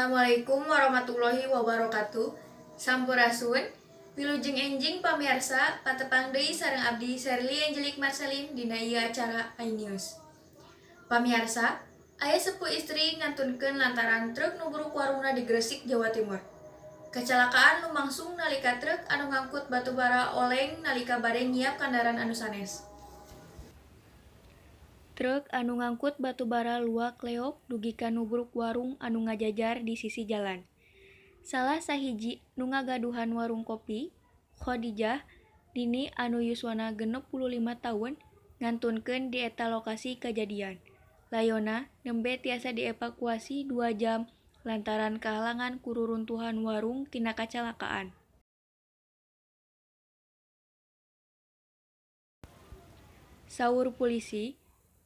Assalamualaikum warahmatullahi wabarakatuh. Sampurasun. Wilujeng enjing pamirsa, patepang deui sareng abdi Sherly Angelik Marcelin dina ieu acara iNews. Pamirsa, aya sepuh istri ngantunkeun lantaran truk nubruk warungna di Gresik, Jawa Timur. Kecelakaan lumangsung nalika truk anu ngangkut batubara oleng nalika bade nyiap kandaraan anu sanes. Truk anu ngangkut batubara luak leok dugi ka nubruk warung anu ngajajar di sisi jalan. Salah sahiji nu ngagaduhan warung kopi, Khadijah, dini anu yuswana 65 tahun, ngantunkeun di eta lokasi kajadian. Layona nembe tiasa dievakuasi 2 jam lantaran kahalangan ku ruruntuhan warung tina kacelakaan. Saur polisi,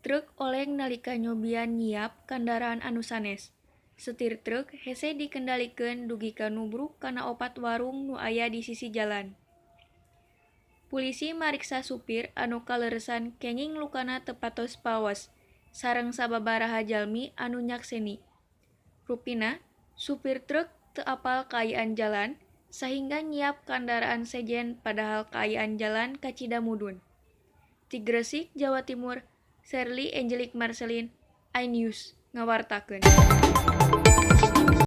truk oleng nalika nyobian nyiap kandaraan anu sanes. Setir truk hese dikendalikeun dugi ka nubruk kana 4 warung nu aya di sisi jalan. Polisi mariksa supir anu kaleresan kenging lukana teu patos paos, sareng sababaraha jalmi anu nyakseni. Rupina, supir truk teu apal kaayaan jalan, sahingga nyiap kandaraan sejen padahal kaayaan jalan kacidamudun. Ti Gresik, Jawa Timur, Sherly Angelik Marcelin, iNews ngawartakeun.